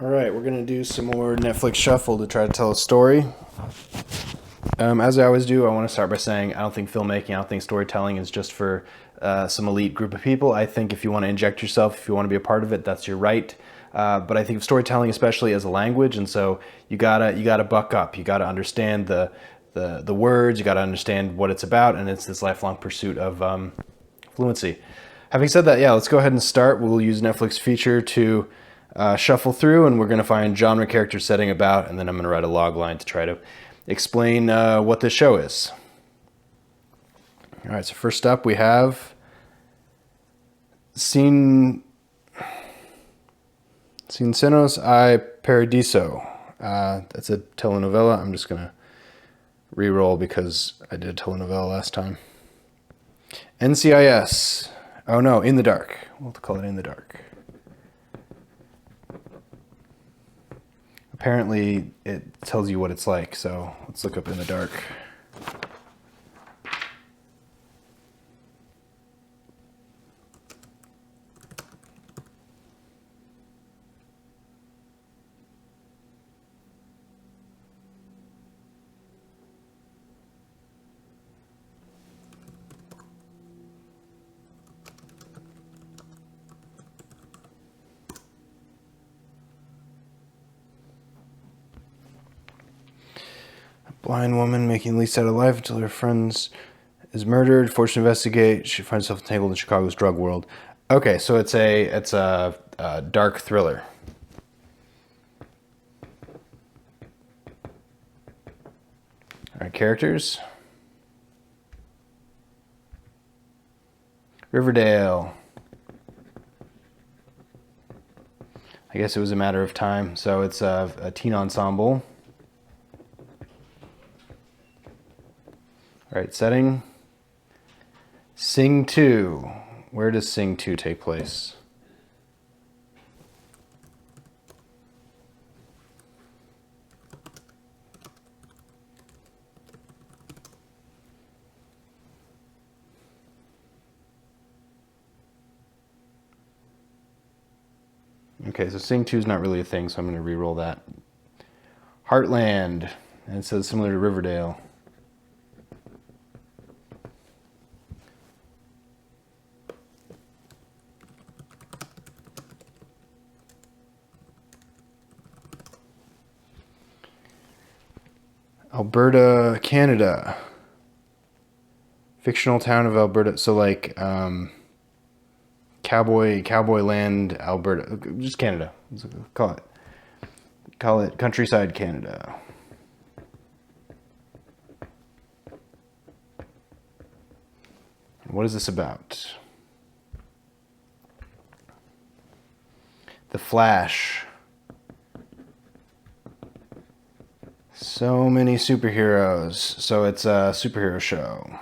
All right, we're going to do some more Netflix Shuffle to try to tell a story. As I always do, I want to start by saying I don't think filmmaking, I don't think storytelling is just for some elite group of people. I think if you want to inject yourself, if you want to be a part of it, that's your right. But I think of storytelling especially as a language, and so you gotta buck up. You gotta understand the words. You gotta understand what it's about, and it's this lifelong pursuit of fluency. Having said that, yeah, let's go ahead and start. We'll use Netflix feature to shuffle through, and we're going to find genre, character, setting, about, and then I'm going to write a log line to try to explain what this show is. All right, so first up we have Cincenos I Paradiso. That's a telenovela. I'm just going to re-roll because I did a telenovela last time. NCIS. Oh no, In the Dark. We'll have to call it In the Dark. Apparently it tells you what it's like, so let's look up In the Dark. Blind woman making least out of life until her friend is murdered. Forced to investigate, she finds herself entangled in Chicago's drug world. Okay, so it's a dark thriller. All right, characters. Riverdale. I guess it was a matter of time. So it's a teen ensemble. All right, setting. Sing 2. Where does Sing 2 take place? Okay, so Sing 2 is not really a thing, so I'm going to re-roll that. Heartland. And it says similar to Riverdale. Alberta, Canada. Fictional town of Alberta. So like cowboy land, Alberta. Just Canada. Let's call it countryside Canada. What is this about? The Flash. So many superheroes. So it's a superhero show.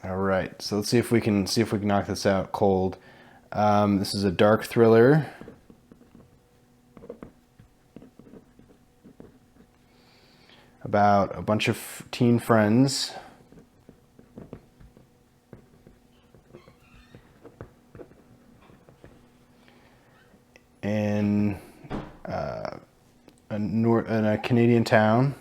All right, so let's see if we can knock this out cold. This is a dark thriller. About a bunch of teen friends. In a Canadian town.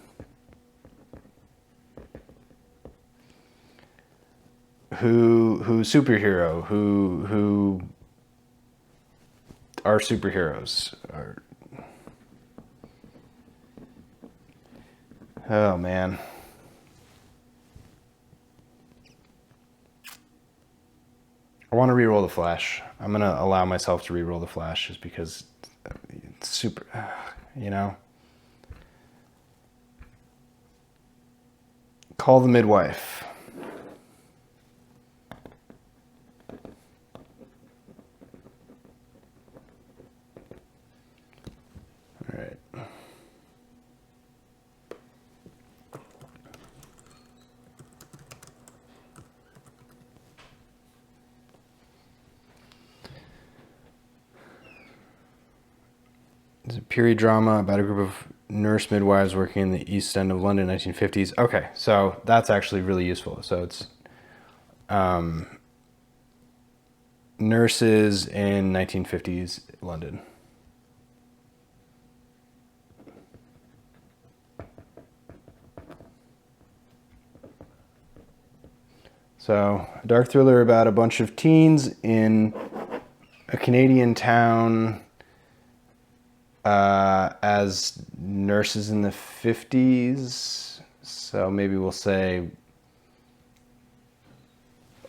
Who's superhero? Who are superheroes? Oh man. I want to re-roll the Flash. I'm going to allow myself to re-roll the Flash just because it's super, you know. Call the Midwife. All right. It's a period drama about a group of nurse midwives working in the East End of London, 1950s. Okay, so that's actually really useful. So it's nurses in 1950s London. So, a dark thriller about a bunch of teens in a Canadian town as nurses in the 50s. So maybe we'll say,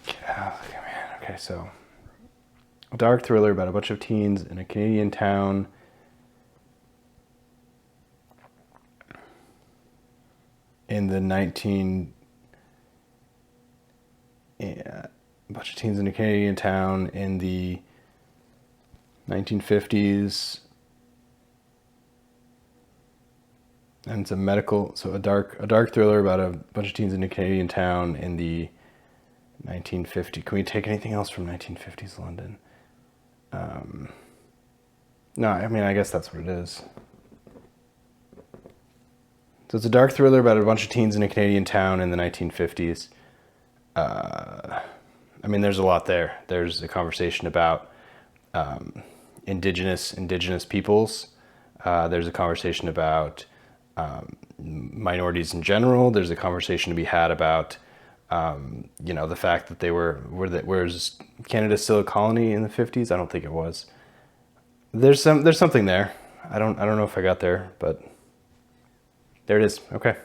okay, so a dark thriller about a bunch of teens in a Canadian town in the a bunch of teens in a Canadian town in the 1950s. And it's a dark thriller about a bunch of teens in a Canadian town in the 1950s. Can we take anything else from 1950s London? No, I mean, I guess that's what it is. So it's a dark thriller about a bunch of teens in a Canadian town in the 1950s. I mean, there's a lot there. There's a conversation about indigenous peoples. There's a conversation about minorities in general. There's a conversation to be had about the fact that whereas Canada still a colony in the 50s? I don't think it was. There's something there. I don't know if I got there, but there it is. Okay.